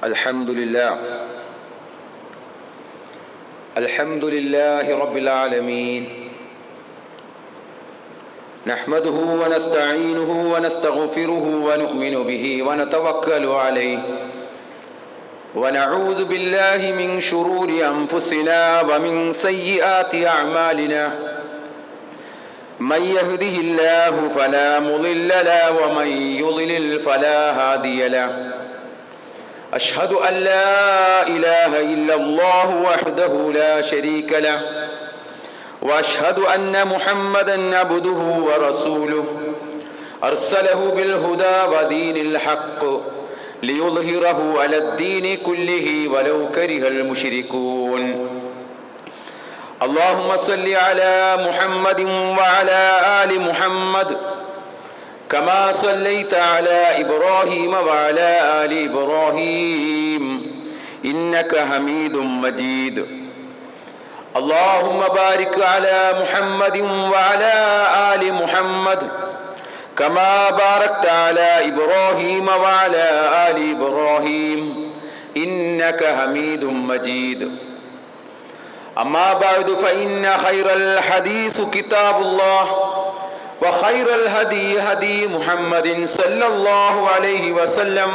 الحمد لله رب العالمين نحمده ونستعينه ونستغفره ونؤمن به ونتوكل عليه ونعوذ بالله من شرور أنفسنا ومن سيئات أعمالنا من يهده الله فلا مضل له ومن يضلل فلا هادي له أشهد أن لا إله إلا الله وحده لا شريك له وأشهد أن محمدًا عبده ورسوله أرسله بالهدى ودين الحق ليظهره على الدين كله ولو كره المشركون اللهم صل على محمد وعلى آل محمد كما صليت على إبراهيم وعلى آل إبراهيم إنك حميد مجيد اللهم بارك على محمد وعلى آل محمد كما باركت على إبراهيم وعلى آل إبراهيم إنك حميد مجيد أما بعد فإن خير الحديث كتاب الله وخير الهدي هدي محمد صلى الله عليه وسلم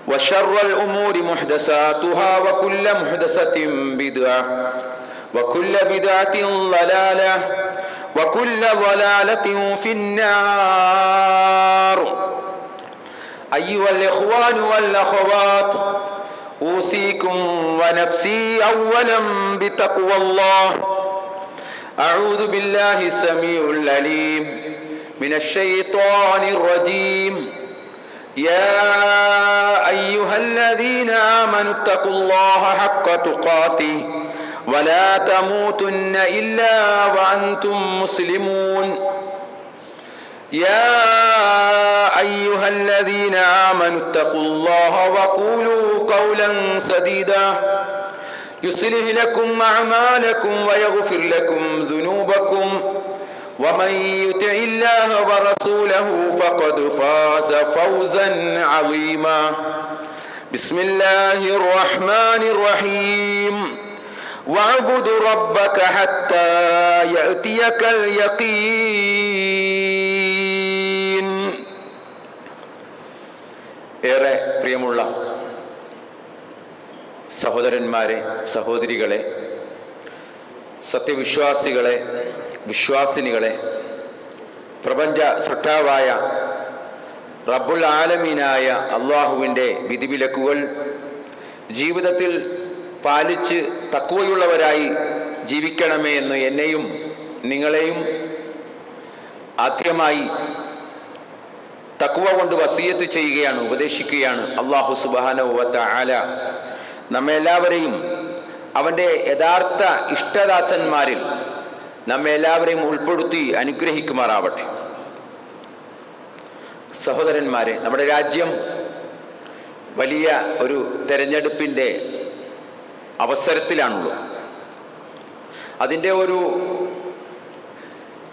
وشر الأمور محدثاتها وكل محدثة بدعة وكل بدعة ضلالة وكل ضلالة في النار أيها الإخوان والأخوات أوصيكم ونفسي أولا بتقوى الله أعوذ بالله السميع العليم من الشيطان الرجيم يا أيها الذين آمنوا اتقوا الله حق تقاته ولا تموتن إلا وأنتم مسلمون يا أيها الذين آمنوا اتقوا الله وقولوا قولا سديدا يصلح لكم أعمالكم ويغفر لكم ذنوبكم ومن يطع الله ورسوله فقد فاز فوزا عظيما بسم الله الرحمن الرحيم واعبد ربك حتى يأتيك اليقين. ഏറെ പ്രിയമുള്ള സഹോദരന്മാരെ, സഹോദരികളെ, സത്യവിശ്വാസികളെ, വിശ്വാസിനികളെ, പ്രപഞ്ച സൃഷ്ടാവായ റബ്ബുൽ ആലമീനായ അള്ളാഹുവിൻ്റെ വിധിവിലക്കുകൾ ജീവിതത്തിൽ പാലിച്ച് തഖ്വയുള്ളവരായി ജീവിക്കണമേ എന്ന് എന്നെയും നിങ്ങളെയും ആദ്യമായി തഖ്വ കൊണ്ട് വസിയത്ത് ചെയ്യുകയാണ്, ഉപദേശിക്കുകയാണ്. അല്ലാഹു സുബ്ഹാനഹു വ തആല നമ്മെ എല്ലാവരെയും അവൻ്റെ യഥാർത്ഥ ഇഷ്ടദാസന്മാരിൽ നമ്മെ എല്ലാവരെയും ഉൾപ്പെടുത്തി അനുഗ്രഹിക്കുമാറാവട്ടെ. സഹോദരന്മാരെ, നമ്മുടെ രാജ്യം വലിയ ഒരു തെരഞ്ഞെടുപ്പിൻ്റെ അവസരത്തിലാണുള്ളത്. അതിൻ്റെ ഒരു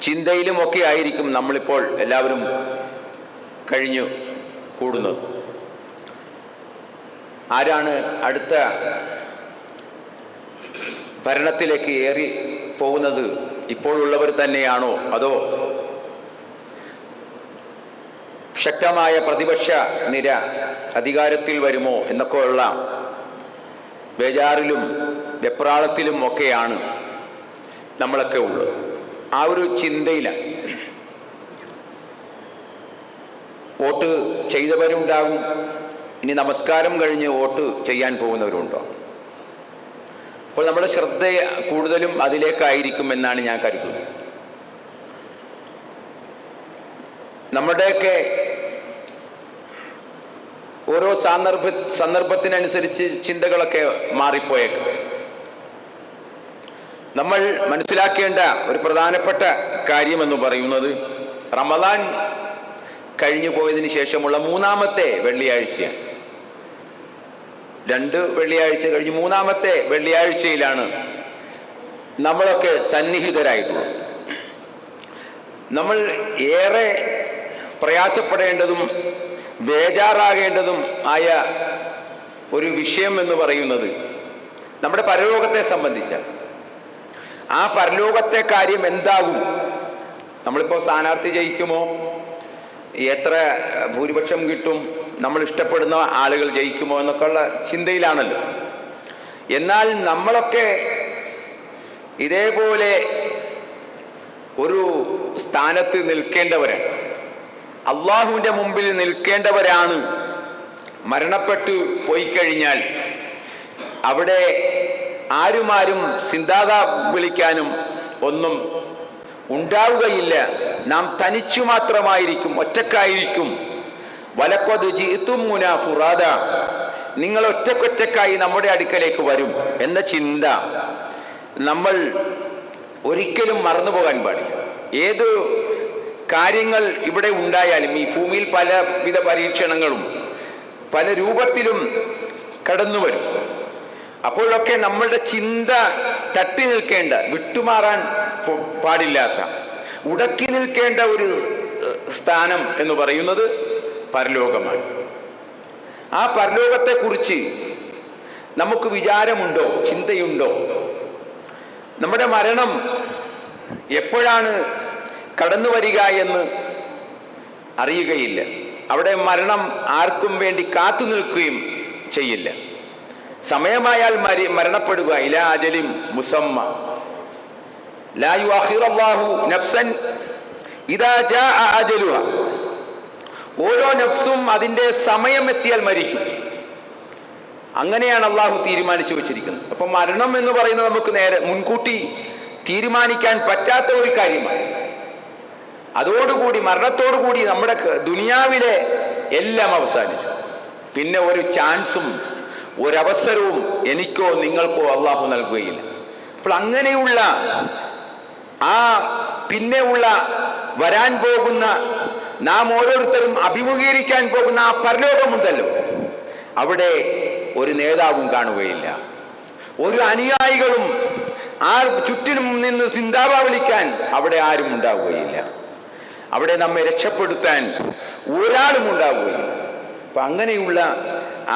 ചിന്തയിലുമൊക്കെ ആയിരിക്കും നമ്മളിപ്പോൾ എല്ലാവരും കഴിഞ്ഞു കൂടുന്നത്. ആരാണ് അടുത്ത ഭരണത്തിലേക്ക് ഏറി പോകുന്നത്? ഇപ്പോഴുള്ളവർ തന്നെയാണോ, അതോ ശക്തമായ പ്രതിപക്ഷ നിര അധികാരത്തിൽ വരുമോ എന്നൊക്കെയുള്ള ബേജാറിലും വെപ്രാളത്തിലും ഒക്കെയാണ് നമ്മളൊക്കെ ഉള്ളത്. ആ ഒരു ചിന്തയിലാണ്. വോട്ട് ചെയ്തവരുണ്ടാകും, ഇനി നമസ്കാരം കഴിഞ്ഞ് വോട്ട് ചെയ്യാൻ പോകുന്നവരുണ്ടോ. അപ്പോൾ നമ്മുടെ ശ്രദ്ധ കൂടുതലും അതിലേക്കായിരിക്കും എന്നാണ് ഞാൻ കരുതുന്നത്. നമ്മുടെയൊക്കെ ഓരോ സന്ദർഭത്തിനനുസരിച്ച് ചിന്തകളൊക്കെ മാറിപ്പോയേക്കും. നമ്മൾ മനസ്സിലാക്കേണ്ട ഒരു പ്രധാനപ്പെട്ട കാര്യമെന്ന് പറയുന്നത് റമദാൻ കഴിഞ്ഞു പോയതിന് ശേഷമുള്ള മൂന്നാമത്തെ വെള്ളിയാഴ്ചയാണ്. 2 വെള്ളിയാഴ്ച കഴിഞ്ഞ് മൂന്നാമത്തെ വെള്ളിയാഴ്ചയിലാണ് നമ്മളൊക്കെ സന്നിഹിതരായിട്ടുള്ളത്. നമ്മൾ ഏറെ പ്രയാസപ്പെടേണ്ടതും ബേജാറാകേണ്ടതും ആയ ഒരു വിഷയം എന്ന് പറയുന്നത് നമ്മുടെ പരലോകത്തെ സംബന്ധിച്ച ആ പരലോകത്തെ കാര്യം എന്താകും? നമ്മളിപ്പോൾ സ്ഥാനാർത്ഥി ജയിക്കുമോ, എത്ര ഭൂരിപക്ഷം കിട്ടും, നമ്മൾ ഇഷ്ടപ്പെടുന്ന ആളുകൾ ജയിക്കുമോ എന്നൊക്കെയുള്ള ചിന്തയിലാണല്ലോ. എന്നാൽ നമ്മളൊക്കെ ഇതേപോലെ ഒരു സ്ഥാനത്ത് നിൽക്കേണ്ടവരാണ്, അള്ളാഹുവിൻ്റെ മുമ്പിൽ നിൽക്കേണ്ടവരാണ്. മരണപ്പെട്ടു പോയി കഴിഞ്ഞാൽ അവിടെ ആരും ചിന്താത വിളിക്കാനും ഒന്നും ഉണ്ടാവുകയില്ല. നാം തനിച്ചു മാത്രമായിരിക്കും, ഒറ്റക്കായിരിക്കും. വലഖദ് ജിഅ്തുമൂനാ ഫുറാദ, നിങ്ങൾ ഒറ്റക്കൊറ്റക്കായി നമ്മുടെ അടുക്കലേക്ക് വരും എന്ന ചിന്ത നമ്മൾ ഒരിക്കലും മറന്നുപോകാൻ പാടില്ല. ഏത് കാര്യങ്ങൾ ഇവിടെ ഉണ്ടായാലും ഈ ഭൂമിയിൽ പലവിധ പരീക്ഷണങ്ങളും പല രൂപത്തിലും കടന്നു വരും. അപ്പോഴൊക്കെ നമ്മളുടെ ചിന്ത തട്ടി നിൽക്കേണ്ട, വിട്ടുമാറാൻ പാടില്ലാത്ത, ഉടക്കി നിൽക്കേണ്ട ഒരു സ്ഥാനം എന്ന് പറയുന്നത് പരലോകമാണ്. ആ പരലോകത്തെക്കുറിച്ച് നമുക്ക് വിചാരമുണ്ടോ, ചിന്തയുണ്ടോ? നമ്മുടെ മരണം എപ്പോഴാണ് കടന്നു വരിക എന്ന് അറിയുകയില്ല. അവിടെ മരണം ആർക്കും വേണ്ടി കാത്തു നിൽക്കുകയും ചെയ്യില്ല. സമയമായാൽ മരണപ്പെടുക. ഇലാ അജലിൻ മുസമ്മ ലാ യുഅഖിറുല്ലാഹു നഫ്സൻ ഇദാ ജാഅ അജലുഹ. ഓരോ നഫ്സും അതിൻ്റെ സമയം എത്തിയാൽ മരിക്കും. അങ്ങനെയാണ് അള്ളാഹു തീരുമാനിച്ചു വെച്ചിരിക്കുന്നത്. അപ്പം മരണം എന്ന് പറയുന്നത് നമുക്ക് മുൻകൂട്ടി തീരുമാനിക്കാൻ പറ്റാത്ത ഒരു കാര്യമാണ്. അതോടുകൂടി, മരണത്തോടുകൂടി നമ്മുടെ ദുനിയാവിലെ എല്ലാം അവസാനിച്ചു. പിന്നെ ഒരു ചാൻസും ഒരവസരവും എനിക്കോ നിങ്ങൾക്കോ അള്ളാഹു നൽകുകയില്ല. അപ്പോൾ അങ്ങനെയുള്ള ആ പിന്നെ ഉള്ള വരാൻ പോകുന്ന, നാം ഓരോരുത്തരും അഭിമുഖീകരിക്കാൻ പോകുന്ന ആ പരലോകമുണ്ടല്ലോ, അവിടെ ഒരു നേതാവും കാണുകയില്ല, ഒരു അനുയായികളും ആ ചുറ്റിനും നിന്ന് സിന്ദാബ വിളിക്കാൻ അവിടെ ആരും ഉണ്ടാവുകയില്ല. അവിടെ നമ്മെ രക്ഷപ്പെടുത്താൻ ഒരാളും ഉണ്ടാവുകയില്ല. അപ്പൊ അങ്ങനെയുള്ള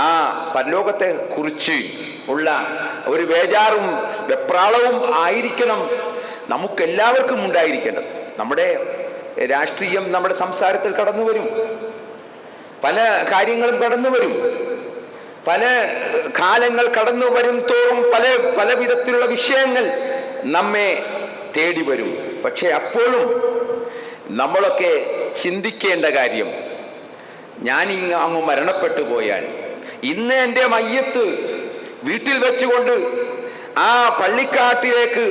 ആ പരലോകത്തെ കുറിച്ച് ഉള്ള ഒരു വേജാറും വെപ്രാളവും ആയിരിക്കണം നമുക്കെല്ലാവർക്കും ഉണ്ടായിരിക്കേണ്ടത്. നമ്മുടെ രാഷ്ട്രീയം നമ്മുടെ സംസാരത്തിൽ കടന്നു വരും, പല കാര്യങ്ങളും കടന്നു വരും, പല കാലങ്ങൾ കടന്നു വരും തോറും പല വിധത്തിലുള്ള വിഷയങ്ങൾ നമ്മെ തേടി വരും. പക്ഷെ അപ്പോഴും നമ്മളൊക്കെ ചിന്തിക്കേണ്ട കാര്യം, ഞാൻ അങ്ങ് മരണപ്പെട്ടു പോയാൽ ഇന്ന് എൻ്റെ മയ്യത്ത് വീട്ടിൽ വെച്ചുകൊണ്ട് ആ പള്ളിക്കാട്ടിലേക്ക്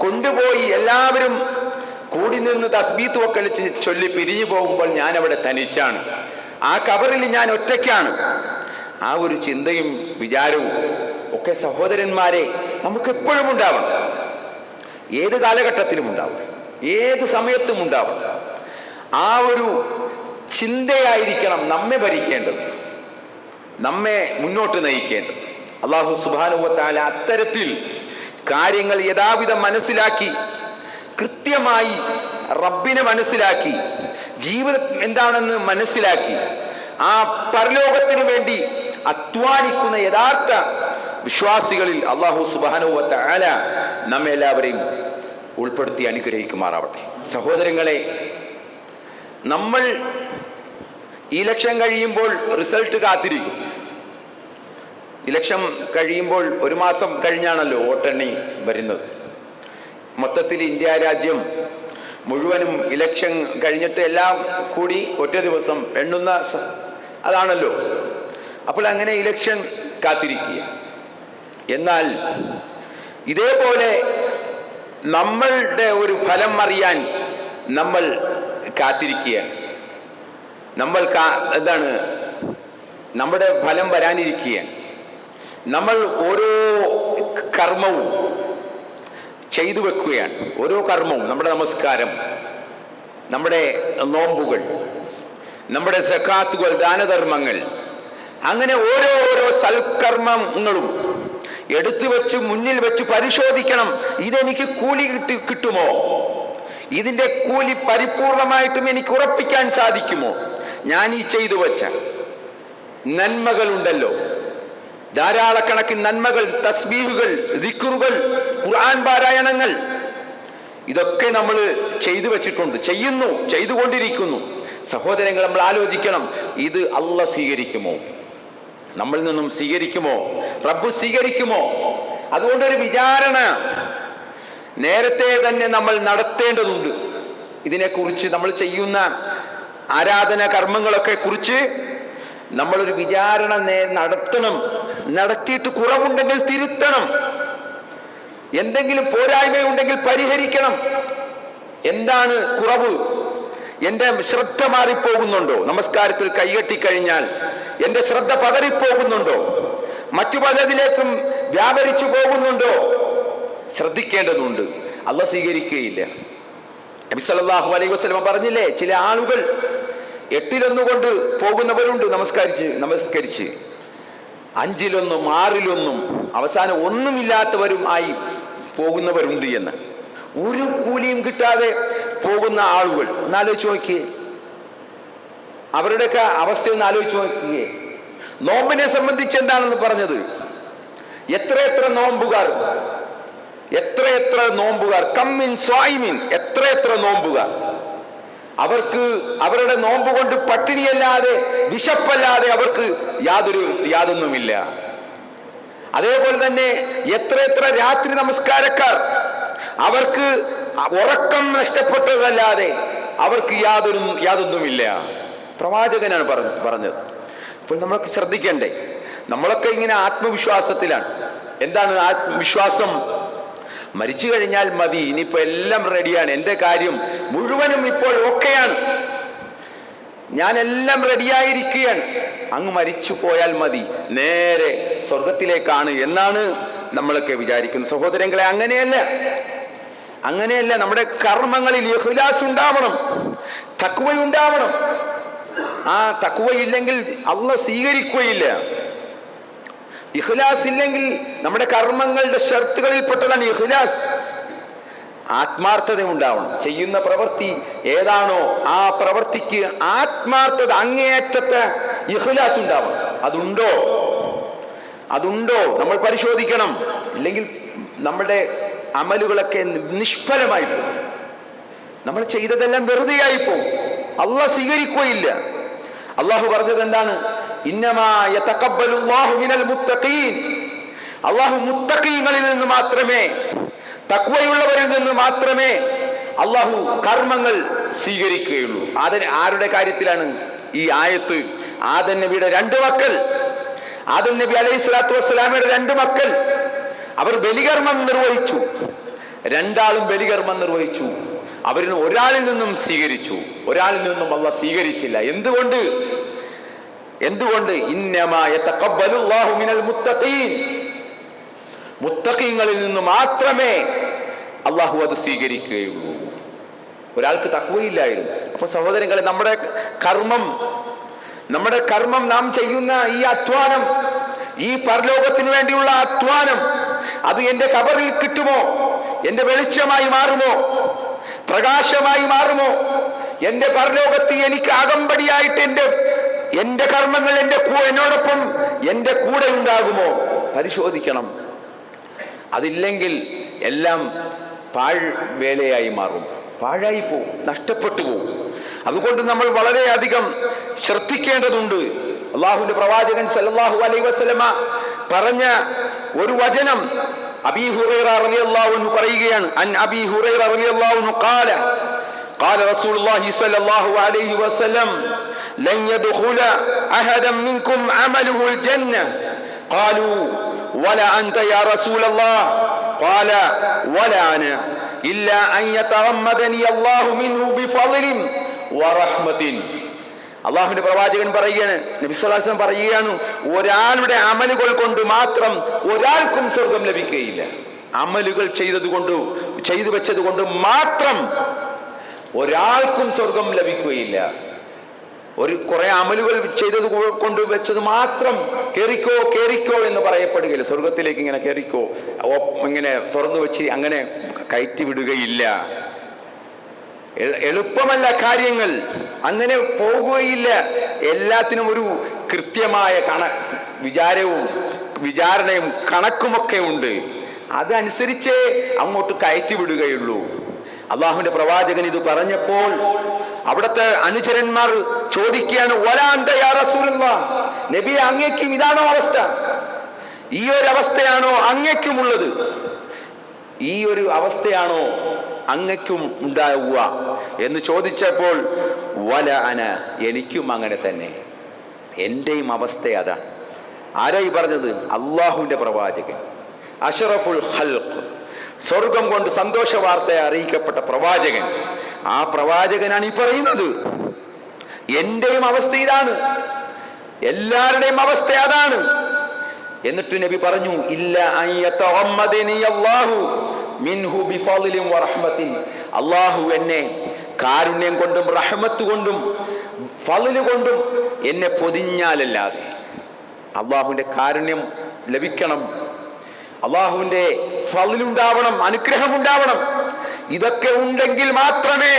കൊണ്ടുപോയി എല്ലാവരും കൂടി നിന്ന് തസ്ബീത്ത് വക്കലിച്ച് ചൊല്ലി പിരിഞ്ഞു പോകുമ്പോൾ ഞാൻ അവിടെ തനിച്ചാണ്, ആ കബറിൽ ഞാൻ ഒറ്റയ്ക്കാണ്. ആ ഒരു ചിന്തയും വിചാരവും ഒക്കെ സഹോദരന്മാരെ നമുക്ക് എപ്പോഴും ഉണ്ടാവണം. ഏത് കാലഘട്ടത്തിലും ഉണ്ടാവണം, ഏത് സമയത്തും ഉണ്ടാവണം. ആ ഒരു ചിന്തയായിരിക്കണം നമ്മെ ഭരിക്കേണ്ടത്, നമ്മെ മുന്നോട്ട് നയിക്കേണ്ടത്. അല്ലാഹു സുബ്ഹാനഹു വ തആല അത്തരത്തിൽ കാര്യങ്ങൾ യഥാവിധം മനസ്സിലാക്കി, കൃത്യമായി റബ്ബിനെ മനസ്സിലാക്കി, ജീവിതം എന്താണെന്ന് മനസ്സിലാക്കി, ആ പരലോകത്തിന് വേണ്ടി അധ്വാനിക്കുന്ന യഥാർത്ഥ വിശ്വാസികളിൽ അല്ലാഹു സുബ്ഹാനഹു വ തആല നമ്മെ എല്ലാവരെയും ഉൾപ്പെടുത്തി അനുഗ്രഹിക്കുമാറാവട്ടെ. സഹോദരങ്ങളെ, നമ്മൾ ഇലക്ഷൻ കഴിയുമ്പോൾ റിസൾട്ട് കാത്തിരിക്കും. ഇലക്ഷൻ കഴിയുമ്പോൾ ഒരു മാസം കഴിഞ്ഞാണല്ലോ വോട്ടെണ്ണി വരുന്നത്. മൊത്തത്തിൽ ഇന്ത്യ രാജ്യം മുഴുവനും ഇലക്ഷൻ കഴിഞ്ഞിട്ട് എല്ലാം കൂടി ഒറ്റ ദിവസം എണ്ണുന്ന അതാണല്ലോ. അപ്പോൾ അങ്ങനെ ഇലക്ഷൻ കാത്തിരിക്കുക. എന്നാൽ ഇതേപോലെ നമ്മളുടെ ഒരു ഫലം അറിയാൻ നമ്മൾ കാത്തിരിക്കുകയാണ്. നമ്മൾ എന്താണ്, നമ്മുടെ ഫലം വരാനിരിക്കുകയാണ്. നമ്മൾ ഓരോ കർമ്മവും ചെയ്തു വെക്കുകയാണ്. ഓരോ കർമ്മവും, നമ്മുടെ നമസ്കാരം, നമ്മുടെ നോമ്പുകൾ, നമ്മുടെ സക്കാത്തുകൾ, ദാനധർമ്മങ്ങൾ, അങ്ങനെ ഓരോ സൽക്കർമ്മങ്ങളും എടുത്തു വെച്ച് മുന്നിൽ വെച്ച് പരിശോധിക്കണം. ഇതെനിക്ക് കൂലി കിട്ടുമോ? ഇതിൻ്റെ കൂലി പരിപൂർണമായിട്ടും എനിക്ക് ഉറപ്പിക്കാൻ സാധിക്കുമോ? ഞാൻ ഈ ചെയ്തു വച്ച നന്മകളുണ്ടല്ലോ, ധാരാളക്കണക്കിന് നന്മകൾ, തസ്ബീഹുകൾ, ദിക്റുകൾ, ഖുർആൻ പാരായണങ്ങൾ, ഇതൊക്കെ നമ്മൾ ചെയ്തു വെച്ചിട്ടുണ്ട്, ചെയ്തുകൊണ്ടിരിക്കുന്നു. സഹോദരങ്ങൾ, നമ്മൾ ആലോചിക്കണം, ഇത് അല്ലാഹ് സ്വീകരിക്കുമോ? നമ്മളിൽ നിന്നും സ്വീകരിക്കുമോ? റബ്ബ് സ്വീകരിക്കുമോ? അതുകൊണ്ടൊരു വിചാരണ നേരത്തെ തന്നെ നമ്മൾ നടത്തേണ്ടതുണ്ട്. ഇതിനെക്കുറിച്ച്, നമ്മൾ ചെയ്യുന്ന ആരാധന കർമ്മങ്ങളൊക്കെ കുറിച്ച് നമ്മളൊരു വിചാരണ നടത്തണം. നടത്തിയിട്ട് കുറവുണ്ടെങ്കിൽ തിരുത്തണം, എന്തെങ്കിലും പോരായ്മയുണ്ടെങ്കിൽ പരിഹരിക്കണം. എന്താണ് കുറവ്? എൻ്റെ ശ്രദ്ധ മാറിപ്പോകുന്നുണ്ടോ? നമസ്കാരത്തിൽ കൈകെട്ടിക്കഴിഞ്ഞാൽ എൻ്റെ ശ്രദ്ധ പതറിപ്പോകുന്നുണ്ടോ? മറ്റു പലതിലേക്കും വ്യാപരിച്ചു പോകുന്നുണ്ടോ? ശ്രദ്ധിക്കേണ്ടതുണ്ട്. അല്ലാഹ് സ്വീകരിക്കുകയില്ല. നബി സല്ലല്ലാഹു അലൈഹി വസല്ലം പറഞ്ഞില്ലേ, ചില ആളുകൾ 8-1 കൊണ്ട് പോകുന്നവരുണ്ട്, നമസ്കരിച്ച് 5-1, 6-1, അവസാനം ഒന്നുമില്ലാത്തവരും ആയി പോകുന്നവരുണ്ട് എന്ന്. ഒരു കൂലിയും കിട്ടാതെ പോകുന്ന ആളുകൾ ഒന്നാലോചിച്ച് നോക്കിയേ, അവരുടെയൊക്കെ അവസ്ഥ ഒന്ന് ആലോചിച്ച് നോക്കിയേ. നോമ്പിനെ സംബന്ധിച്ച് എന്താണെന്ന് പറഞ്ഞത്? എത്രയെത്ര നോമ്പുകാർ, കമ്മിൻ സ്വായിമിൻ, എത്രയെത്ര നോമ്പുകാർ. അവർക്ക് അവരുടെ നോമ്പ് കൊണ്ട് പട്ടിണിയല്ലാതെ, വിശപ്പല്ലാതെ അവർക്ക് യാതൊന്നുമില്ല. അതേപോലെ തന്നെ എത്രയെത്ര രാത്രി നമസ്കാരക്കാർ, അവർക്ക് ഉറക്കം നഷ്ടപ്പെട്ടതല്ലാതെ അവർക്ക് യാതൊന്നുമില്ല. പ്രവാചകനാണ് പറഞ്ഞത്. അപ്പോൾ നമ്മളൊക്കെ ശ്രദ്ധിക്കണ്ടേ? നമ്മളൊക്കെ ഇങ്ങനെ ആത്മവിശ്വാസത്തിലാണ്. എന്താണ് ആത്മവിശ്വാസം? മരിച്ചു കഴിഞ്ഞാൽ മതി, ഇനിയിപ്പോ എല്ലാം റെഡിയാണ്, എൻ്റെ കാര്യം മുഴുവനും ഇപ്പോൾ ഓക്കെയാണ്, ഞാനെല്ലാം റെഡിയായിരിക്കുകയാണ്, അങ്ങ് മരിച്ചു പോയാൽ മതി, നേരെ സ്വർഗത്തിലേക്കാണ് എന്നാണ് നമ്മളൊക്കെ വിചാരിക്കുന്നത്. സഹോദരങ്ങളെ, അങ്ങനെയല്ല. നമ്മുടെ കർമ്മങ്ങളിൽ ഇഖ്ലാസ് ഉണ്ടാവണം, തഖ്വയുണ്ടാവണം. ആ തഖ്വയില്ലെങ്കിൽ അല്ലാഹ് സ്വീകരിക്കുകയില്ല. ഇഖ്ലാസ് ഇല്ലെങ്കിൽ നമ്മുടെ കർമ്മങ്ങളുടെ ഷർത്തുകളിൽപ്പെട്ടതാണ് ഇഖ്ലാസ്. ആത്മാർത്ഥത ഉണ്ടാവണം. ചെയ്യുന്ന പ്രവൃത്തി ഏതാണോ ആ പ്രവൃത്തിക്ക് ആത്മാർത്ഥത, അങ്ങേയറ്റത്തെ ഇഖ്ലാസ് ഉണ്ടാവണം. അതുണ്ടോ നമ്മൾ പരിശോധിക്കണം. ഇല്ലെങ്കിൽ നമ്മുടെ അമലുകളൊക്കെ നിഷ്ഫലമായി പോകും. നമ്മൾ ചെയ്തതെല്ലാം വെറുതെയായി പോകും. അല്ലാഹ് സ്വീകരിക്കുകയില്ല. അല്ലാഹു പറഞ്ഞത് എന്താണ്? ഇന്നമാ യതഖബ്ബലുല്ലാഹു മിനൽ മുത്തഖീൻ. അല്ലാഹു മുത്തഖീങ്ങളിൽ നിന്ന് മാത്രമേ, തഖ്വയുള്ളവരിൽ നിന്ന് മാത്രമേ അല്ലാഹു കർമ്മങ്ങൾ സ്വീകരിക്കുകയുള്ളൂ. ആരുടെ കാര്യത്തിലാണ് ഈ ആയത്ത്? ആദം നബിയുടെ 2 മക്കൾ, ആദം നബി അലൈഹി സ്വലാത്തു വസ്സലാമയുടെ 2 മക്കൾ, അവർ ബലികർമ്മം നിർവഹിച്ചു. 2 ആളും ബലികർമ്മം നിർവഹിച്ചു. അവരിൽ ഒരാളിൽ നിന്നും സ്വീകരിച്ചു, ഒരാളിൽ നിന്നും അല്ലാഹ് സ്വീകരിച്ചില്ല. എന്തുകൊണ്ട്? ഇന്നമാ യതഖബ്ബലുല്ലാഹു മിനൽ മുത്തഖീൻ. മുത്തഖീങ്ങളിൽ നിന്ന് മാത്രമേ അല്ലാഹു അത് സ്വീകരിക്കുകയുള്ളൂ. ഒരാൾക്ക് തഖ്വയില്ലായിരുന്നു. അപ്പൊ സഹോദരങ്ങളെ, നമ്മുടെ കർമ്മം, നാം ചെയ്യുന്ന ഈ അധ്വാനം, ഈ പരലോകത്തിന് വേണ്ടിയുള്ള അധ്വാനം, അത് എൻ്റെ ഖബറിൽ കിട്ടുമോ? എൻ്റെ വെളിച്ചമായി മാറുമോ? പ്രകാശമായി മാറുമോ? എൻ്റെ പരലോകത്ത് എനിക്ക് അകമ്പടിയായിട്ട് എൻ്റെ കർമ്മങ്ങൾ എന്നോടൊപ്പം എൻ്റെ കൂടെ ഉണ്ടാകുമോ? പരിശോധിക്കണം. അതില്ലെങ്കിൽ എല്ലാം പാഴ്വേലയായി മാറും, പാഴായി പോവും, നഷ്ടപ്പെട്ടു പോവും. അതുകൊണ്ട് നമ്മൾ വളരെയധികം ശ്രദ്ധിക്കേണ്ടതുണ്ട്. അല്ലാഹുവിന്റെ പ്രവാചകൻ സല്ലല്ലാഹു അലൈഹി വസല്ലമ പറഞ്ഞ ഒരു വചനം അബീ ഹുറൈറ റളിയല്ലാഹു അൻഹു പറയുകയാണ്. അൻ അബീ ഹുറൈറ റളിയല്ലാഹു അൻഹു ഖാല റസൂലുള്ളാഹി സ്വല്ലല്ലാഹു അലൈഹി വസല്ലം ലൻ യദ്ഖുല അഹദൻ മിൻകും അമലുഹുൽ ജന്ന ഖാലൂ വല അൻത യാ റസൂലല്ലാഹ് ഖാല വല അന ഇല്ലാ അൻ യതഗമ്മദനി അല്ലാഹു മിൻഹു ബിഫളിൻ വറഹ്മത്തിൻ. അള്ളാഹുവിന്റെ പ്രവാചകൻ പറയുകയാണ്, നബി സല്ലല്ലാഹു അലൈഹി വസല്ലം പറയുകയാണ്, ഒരാളുടെ അമലുകൾ കൊണ്ട് മാത്രം ഒരാൾക്കും സ്വർഗം ലഭിക്കുകയില്ല. അമലുകൾ ചെയ്തു വെച്ചത് കൊണ്ട് മാത്രം ഒരാൾക്കും സ്വർഗം ലഭിക്കുകയില്ല. കുറെ അമലുകൾ ചെയ്തത് കൊണ്ട് വെച്ചത് മാത്രം കേറിക്കോ എന്ന് പറയപ്പെടുകയില്ല. സ്വർഗത്തിലേക്ക് ഇങ്ങനെ കേറിക്കോ, ഇങ്ങനെ തുറന്നു വെച്ച് അങ്ങനെ കയറ്റി വിടുകയില്ല. എളുപ്പമല്ല കാര്യങ്ങൾ, അങ്ങനെ പോകുകയില്ല. എല്ലാത്തിനും ഒരു കൃത്യമായ വിചാരവും വിചാരണയും കണക്കുമൊക്കെ ഉണ്ട്. അതനുസരിച്ചേ അങ്ങോട്ട് കയറ്റി വിടുകയുള്ളൂ. അള്ളാഹുവിന്റെ പ്രവാചകൻ ഇത് പറഞ്ഞപ്പോൾ അവിടുത്തെ അനുചരന്മാർ ചോദിക്കുകയാണ്, വലാന്ത യാ റസൂലല്ലാഹ്, നബിയെ അങ്ങേക്കും ഇതാണോ അവസ്ഥ? ഈ ഒരു അവസ്ഥയാണോ അങ്ങേക്കുമുള്ളത്? ഈ ഒരു അവസ്ഥയാണോ അങ്ങയ്ക്കും ഉണ്ടാവുക എന്ന് ചോദിച്ചപ്പോൾ വല അന, എനിക്കും അങ്ങനെ തന്നെ, എൻ്റെയും അവസ്ഥ അതാണ്. ആരായി പറഞ്ഞത്? അള്ളാഹുവിന്റെ പ്രവാചകൻ, അഷ്റഫുൽ ഖൽഖ്, സ്വർഗം കൊണ്ട് സന്തോഷ വാർത്തയെ അറിയിക്കപ്പെട്ട പ്രവാചകൻ. ആ പ്രവാചകനാണ് ഈ പറയുന്നത്. എന്റെയും അവസ്ഥ ഇതാണ്, എല്ലാവരുടെയും അവസ്ഥ അതാണ്. എന്നിട്ട് നബി പറഞ്ഞു, ഇല്ല അല്ലാഹു എന്നെ കാരുണ്യം കൊണ്ടും റഹ്മത്ത് കൊണ്ടും ഫളല് കൊണ്ടും എന്നെ പൊതിഞ്ഞാലല്ലാതെ. അള്ളാഹുവിന്റെ കാരുണ്യം ലഭിക്കണം, അള്ളാഹുവിന്റെ ഫളലുണ്ടാവണം, അനുഗ്രഹമുണ്ടാവണം. ഇതൊക്കെ ഉണ്ടെങ്കിൽ മാത്രമേ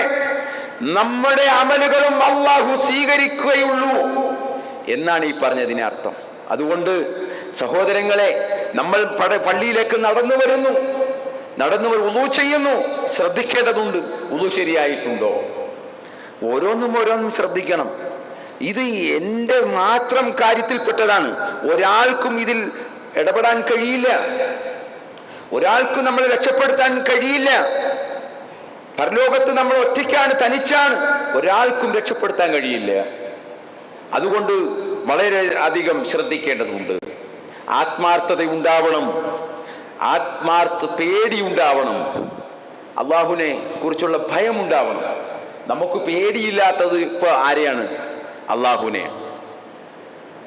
നമ്മുടെ അമലുകളും അള്ളാഹു സ്വീകരിക്കുകയുള്ളൂ എന്നാണ് ഈ പറഞ്ഞതിന് അർത്ഥം. അതുകൊണ്ട് സഹോദരങ്ങളെ, നമ്മൾ പള്ളിയിലേക്ക് നടന്നു വുളൂ ചെയ്യുന്നു, ശ്രദ്ധിക്കേണ്ടതുണ്ട്. വുളൂ ശരിയായിട്ടുണ്ടോ? ഓരോന്നും ശ്രദ്ധിക്കണം. ഇത് എൻ്റെ മാത്രം കാര്യത്തിൽപ്പെട്ടതാണ്. ഒരാൾക്കും ഇതിൽ ഇടപെടാൻ കഴിയില്ല, ഒരാൾക്കും നമ്മളെ രക്ഷപ്പെടുത്താൻ കഴിയില്ല. പരലോകത്ത് നമ്മൾ ഒറ്റയ്ക്കാണ്, തനിച്ചാണ്, ഒരാൾക്കും രക്ഷപ്പെടുത്താൻ കഴിയില്ല. അതുകൊണ്ട് വളരെ അധികം ശ്രദ്ധിക്കേണ്ടതുണ്ട്. ആത്മാർത്ഥത ഉണ്ടാവണം, പേടി ഉണ്ടാവണം, അള്ളാഹുവിനെ കുറിച്ചുള്ള ഭയം ഉണ്ടാവണം. നമുക്ക് പേടിയില്ലാത്തത് ഇപ്പൊ ആരെയാണ്? അള്ളാഹുവിനെ.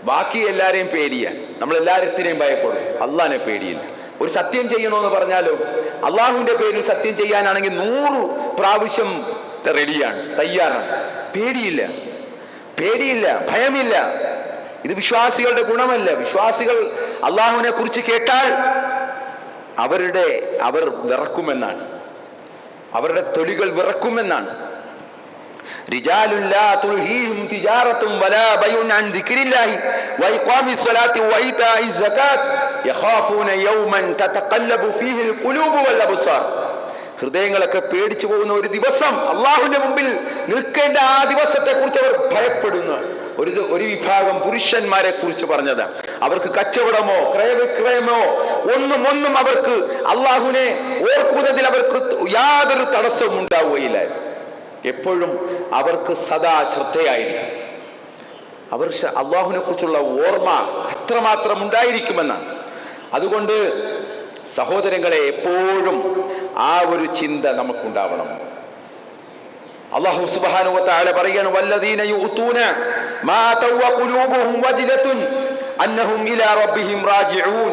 ബാക്കി എല്ലാരെയും പേടിയാൻ, നമ്മൾ എല്ലാത്തിനെയും ഭയപ്പെടും, അള്ളാഹിനെ പേടിയില്ല. ഒരു സത്യം ചെയ്യണമെന്ന് പറഞ്ഞാലോ, അള്ളാഹുവിന്റെ പേരിൽ സത്യം ചെയ്യാനാണെങ്കിൽ 100 പ്രാവശ്യം റെഡിയാണ്, തയ്യാറാണ്. പേടിയില്ല, ഭയമില്ല. ഇത് വിശ്വാസികളുടെ ഗുണമല്ല. വിശ്വാസികൾ അള്ളാഹുവിനെ കുറിച്ച് കേട്ടാൽ അവർ വിറക്കുമെന്നാണ്, അവരുടെ തൊലികൾ വിറക്കുമെന്നാണ്. റിജാലുൻ ലാ തുൽഹീഹിം തിജാറത്തുൻ വലാ ബൈഉൻ അൻ ദിക്രില്ലാഹി വഇഖാമിസ് സ്വലാത്തി വഇതാഇസ് സകാത്ത് യഖാഫൂന യൗമൻ തതഖല്ലബു ഫീഹിൽ ഖുലൂബു വൽ അബ്സാർ. ഹൃദയങ്ങളൊക്കെ പേടിച്ചു പോകുന്ന ഒരു ദിവസം, അള്ളാഹുവിന്റെ മുമ്പിൽ നിൽക്കേണ്ട ആ ദിവസത്തെ കുറിച്ച് അവർ ഭയപ്പെടുന്നു. ഒരു വിഭാഗം പുരുഷന്മാരെ കുറിച്ച് പറഞ്ഞത്, അവർക്ക് കച്ചവടമോ ക്രയവിക്രയമോ ഒന്നും അവർക്ക് അള്ളാഹുവിനെ ഓർക്കുന്നതിൽ അവർക്ക് യാതൊരു തടസ്സവും ഉണ്ടാവുകയില്ല. എപ്പോഴും അവർക്ക് സദാ ശ്രദ്ധയായിരിക്കും. അവർ അള്ളാഹുവിനെ കുറിച്ചുള്ള ഓർമ്മ അത്രമാത്രം ഉണ്ടായിരിക്കുമെന്നാണ്. അതുകൊണ്ട് സഹോദരങ്ങളെ, എപ്പോഴും ആ ഒരു ചിന്ത നമുക്കുണ്ടാവണം. അല്ലാഹു സുബ്ഹാനഹു വ തആല പറയാണ്, വല്ലദീന യുഅ്തൂന മാ തവ ഖുലൂബുഹും വജിലത്തുൻ അന്നഹും ഇലാ റബ്ബിഹിം റാജിഊൻ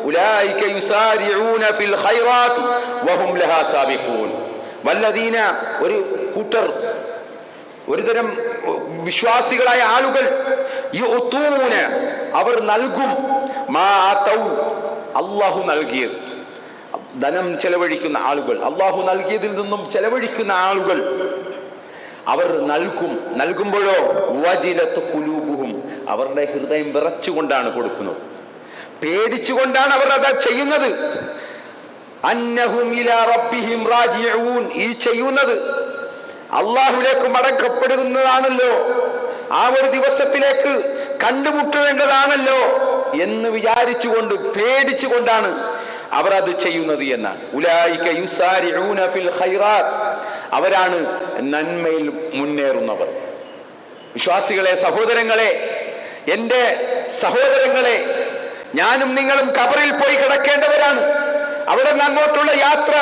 ഉലൈക യുസാരിഊന ഫിൽ ഖൈറാത്ത് വഹും ലഹാ സാബിഖൂൻ. വല്ലദീന, ഒരു കൂട്ടർ, ഒരുതരം വിശ്വാസികളായ ആളുകൾ, യുഅ്തൂന, അവർ നൽകും, മാ തൗ, അല്ലാഹു നൽകിയത്, ധനം ചെലവഴിക്കുന്ന ആളുകൾ, അള്ളാഹു നൽകിയതിൽ നിന്നും ചെലവഴിക്കുന്ന ആളുകൾ, അവർ നൽകുമ്പോഴോ വജിലത്ത് ഖുലൂബുഹും, അവരുടെ ഹൃദയം വിറച്ചുകൊണ്ടാണ് കൊടുക്കുന്നത്, പേടിച്ചുകൊണ്ടാണ് അവർ അത് ചെയ്യുന്നത്. അന്നഹും ഇലാ റബ്ബിഹിം റാജിഊൻ, ഈ ചെയ്യുന്നത് അള്ളാഹുവിലേക്ക് മടക്കപ്പെടുന്നതാണല്ലോ, ആ ഒരു ദിവസത്തിലേക്ക് കണ്ടുമുട്ടേണ്ടതാണല്ലോ എന്ന് വിചാരിച്ചുകൊണ്ട്, പേടിച്ചുകൊണ്ടാണ് അവർ അത് ചെയ്യുന്നത് എന്നാണ്. ഉലൈക യുസാരിഊന ഫിൽ ഖൈറാത്ത്, അവരാണ് നന്മയിൽ മുന്നേറുന്നവർ. വിശ്വാസികളെ, സഹോദരങ്ങളെ, എൻ്റെ സഹോദരങ്ങളെ, ഞാനും നിങ്ങളും ഖബറിൽ പോയി കിടക്കേണ്ടവരാണ്. അവിടെ നിന്ന് അങ്ങോട്ടുള്ള യാത്ര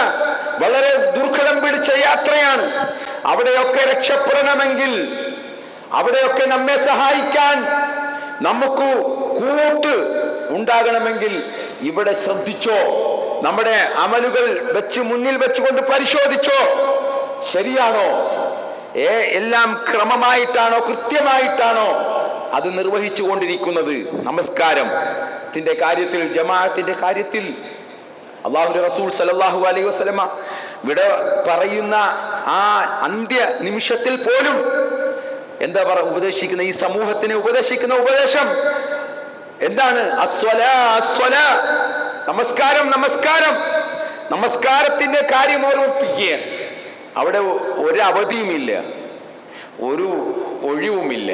വളരെ ദുർഘടം പിടിച്ച യാത്രയാണ്. അവിടെയൊക്കെ രക്ഷപ്പെടണമെങ്കിൽ, അവിടെയൊക്കെ നമ്മെ സഹായിക്കാൻ നമുക്ക് കൂട്ട് ഉണ്ടാകണമെങ്കിൽ ഇവിടെ ശ്രദ്ധിച്ചോ, നമ്മുടെ അമലുകൾ മുന്നിൽ വെച്ചുകൊണ്ട് പരിശോധിച്ചോ, ശരിയാണോ, എല്ലാം ക്രമമായിട്ടാണോ, കൃത്യമായിട്ടാണോ അത് നിർവഹിച്ചു കൊണ്ടിരിക്കുന്നത്. നമസ്കാരത്തിന്റെ കാര്യത്തിൽ, ജമാഅത്തിന്റെ കാര്യത്തിൽ അല്ലാഹുവിന്റെ റസൂൽ സല്ലല്ലാഹു അലൈഹി വസല്ലമ ഇവിടെ പറയുന്ന ആ അന്ത്യ നിമിഷത്തിൽ പോലും എന്താ ഉപദേശിക്കുന്ന, ഈ സമൂഹത്തിനെ ഉപദേശിക്കുന്ന ഉപദേശം, എന്താണ് അസ്വലാ അസ്വലാ, നമസ്കാരം നമസ്കാരം, നമസ്കാരത്തിന്റെ കാര്യം ഓർമ്മിപ്പിക്കുകയാണ്. അവിടെ ഒരു അവധിയുമില്ല, ഒരു ഒഴിവുമില്ല,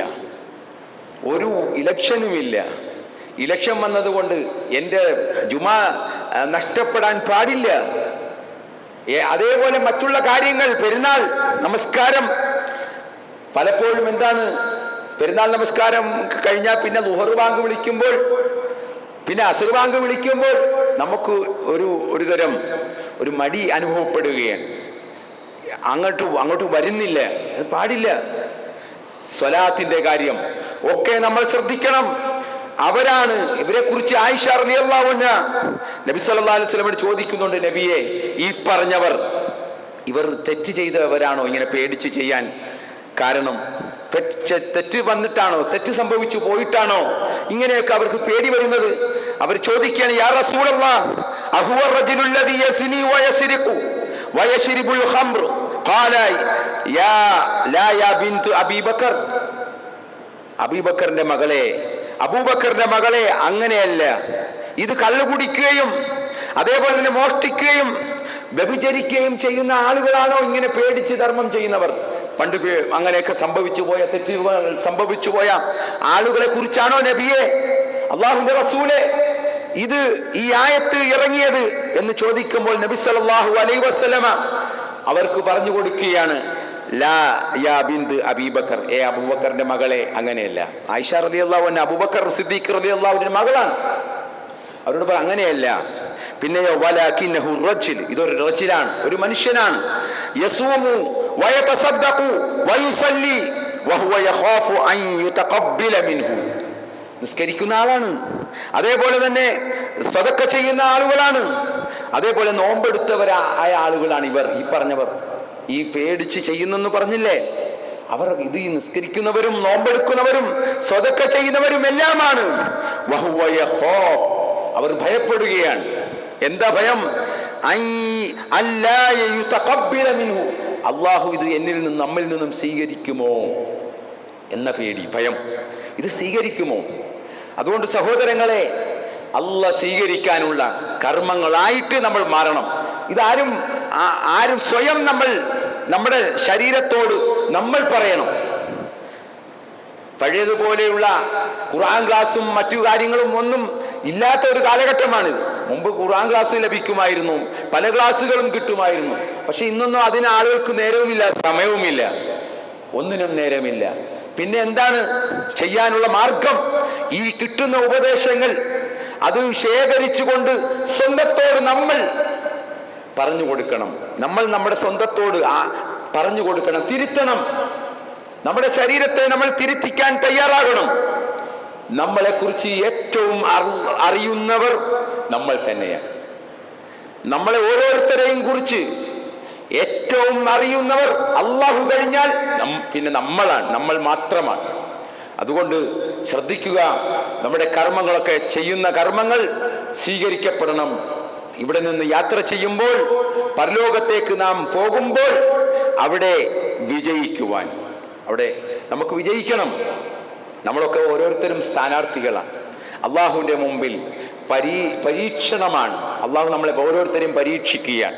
ഒരു ഇലക്ഷനുമില്ല. ഇലക്ഷൻ വന്നതുകൊണ്ട് എൻ്റെ ജുമാ നഷ്ടപ്പെടാൻ പാടില്ല. അതേപോലെ മറ്റുള്ള കാര്യങ്ങൾ, പെരുന്നാൾ നമസ്കാരം പലപ്പോഴും എന്താണ്, പെരുന്നാൾ നമസ്കാരം കഴിഞ്ഞാൽ പിന്നെ ളുഹർ ബാങ്ക് വിളിക്കുമ്പോൾ, പിന്നെ അസ്ർ ബാങ്ക് വിളിക്കുമ്പോൾ നമുക്ക് ഒരു തരം ഒരു മടി അനുഭവപ്പെടുകയാണ്. അങ്ങോട്ട് വരുന്നില്ല. അത് പാടില്ല. സ്വലാത്തിന്റെ കാര്യം ഒക്കെ നമ്മൾ ശ്രദ്ധിക്കണം. അവരാണ് ഇവരെ കുറിച്ച് ആയിഷ റളിയല്ലാഹു അൻഹ നബി സല്ലല്ലാഹു അലൈഹി വസല്ലമയോട് ചോദിക്കുന്നുണ്ട്, നബിയെ, ഈ പറഞ്ഞവർ ഇവർ തെറ്റ് ചെയ്തവരാണോ ഇങ്ങനെ പേടിച്ച് ചെയ്യാൻ കാരണം? തെറ്റ് വന്നിട്ടാണോ, തെറ്റ് സംഭവിച്ചു പോയിട്ടാണോ ഇങ്ങനെയൊക്കെ അവർക്ക് പേടി വരുന്നത്? അവർ ചോദിക്കുകയാണ്, യാ റസൂലല്ലാഹ് അഹുവ റജുലുൽ ലദീ യസ്നി വയസ്രിഖു വയശ്രിബുൽ ഖംർ ഖാല യാ ബിൻത് അബീ ബക്കർ. അബൂബക്കറിന്റെ മകളെ, അബൂബക്കറിന്റെ മകളെ, അങ്ങനെയല്ല. ഇത് കള്ളു കുടിക്കുകയും അതേപോലെ തന്നെ മോഷ്ടിക്കുകയും വ്യഭിചരിക്കുകയും ചെയ്യുന്ന ആളുകളാണോ ഇങ്ങനെ പേടിച്ച് ധർമ്മം ചെയ്യുന്നവർ? പണ്ട് അങ്ങനെയൊക്കെ സംഭവിച്ചു പോയ, തെറ്റുകൾ സംഭവിച്ചു പോയ ആളുകളെ കുറിച്ചാണോ നബിയെ, അള്ളാഹുവിന്റെ റസൂലെ, ഇത് ഈ ആയത്ത് ഇറങ്ങിയത് എന്ന് ചോദിക്കുമ്പോൾ നബി സല്ലല്ലാഹു അലൈഹി വസല്ലമ അവർക്ക് പറഞ്ഞു കൊടുക്കുകയാണ്, ലാ യാ ബിൻത് അബീ ബക്കർ, അബൂബക്കറിന്റെ മകളെ, അങ്ങനെയല്ല. ആയിഷ റളിയല്ലാഹു അൻഹ അബൂബക്കർ സിദ്ദീഖ് റളിയല്ലാഹു അൻഹുവിന്റെ മകളാണ്. അവരോട് പറ, അങ്ങനെയല്ല. പിന്നെയോ വലാകിന്നഹു റജുൽ, ഇതൊരു റജുലാണ്, ഒരു മനുഷ്യനാണ്. യസൂമു വയതസദ്ദഖു വയുസല്ലി വഹുവ യഖാഫു അൻ യുതഖബ്ബല മിൻഹു, നിസ്കരിക്കുന്ന ആളാണ്, അതേപോലെ തന്നെ സദഖ ചെയ്യുന്ന ആളുകളാണ്, അതേപോലെ നോമ്പെടുത്തവരായ ആളുകളാണ് ഇവർ, ഈ പറഞ്ഞവർ. ഈ പേടിച്ച് ചെയ്യുന്നെന്ന് പറഞ്ഞില്ലേ, അവർ ഇത് നിസ്കരിക്കുന്നവരും നോമ്പെടുക്കുന്നവരും സദഖ ചെയ്യുന്നവരും എല്ലാമാണ്. വഹുവ യഖാഫ്, അവർ ഭയപ്പെടുകയാണ്. എന്താ ഭയം? അല്ലാഹു ഇത് എന്നിൽ നിന്നും നമ്മിൽ നിന്നും സ്വീകരിക്കുമോ എന്ന പേടി, ഭയം. ഇത് സ്വീകരിക്കുമോ? അതുകൊണ്ട് സഹോദരങ്ങളെ, അല്ലാഹ് സ്വീകരിക്കാനുള്ള കർമ്മങ്ങളായിട്ട് നമ്മൾ മാറണം. ഇതാരും ആരും സ്വയം നമ്മുടെ ശരീരത്തോട് നമ്മൾ പറയണം. പഴയതുപോലെയുള്ള ഖുർആൻ ക്ലാസും മറ്റു കാര്യങ്ങളും ഒന്നും ഇല്ലാത്ത ഒരു കാലഘട്ടമാണിത്. മുമ്പ് ഖുർആൻ ക്ലാസ് ലഭിക്കുമായിരുന്നു, പല ക്ലാസ്സുകളും കിട്ടുമായിരുന്നു. പക്ഷെ ഇന്നൊന്നും അതിന് ആളുകൾക്ക് നേരവുമില്ല, സമയവുമില്ല, ഒന്നിനും നേരമില്ല. പിന്നെ എന്താണ് ചെയ്യാനുള്ള മാർഗം? ഈ കിട്ടുന്ന ഉപദേശങ്ങൾ അത് ശേഖരിച്ചുകൊണ്ട് സ്വന്തത്തോട് നമ്മൾ പറഞ്ഞു കൊടുക്കണം. നമ്മൾ നമ്മുടെ സ്വന്തത്തോട് പറഞ്ഞു കൊടുക്കണം, തിരുത്തണം. നമ്മുടെ ശരീരത്തെ നമ്മൾ തിരുത്തിക്കാൻ തയ്യാറാകണം. നമ്മളെ കുറിച്ച് ഏറ്റവും അറിയുന്നവർ നമ്മൾ തന്നെയാണ്. നമ്മളെ ഓരോരുത്തരെയും കുറിച്ച് ഏറ്റവും അറിയുന്നവർ അല്ലാഹു കഴിഞ്ഞാൽ പിന്നെ നമ്മളാണ്, നമ്മൾ മാത്രമാണ്. അതുകൊണ്ട് ശ്രദ്ധിക്കുക, നമ്മുടെ കർമ്മങ്ങളൊക്കെ, ചെയ്യുന്ന കർമ്മങ്ങൾ സ്വീകരിക്കപ്പെടണം. ഇവിടെ നിന്ന് യാത്ര ചെയ്യുമ്പോൾ, പരലോകത്തേക്ക് നാം പോകുമ്പോൾ അവിടെ വിജയിക്കുവാൻ, അവിടെ നമുക്ക് വിജയിക്കണം. നമ്മളൊക്കെ ഓരോരുത്തരും സ്ഥാനാർത്ഥികളാണ്. അള്ളാഹുവിൻ്റെ മുമ്പിൽ പരീക്ഷണമാണ്. അള്ളാഹു നമ്മളെ ഓരോരുത്തരെയും പരീക്ഷിക്കുകയാണ്.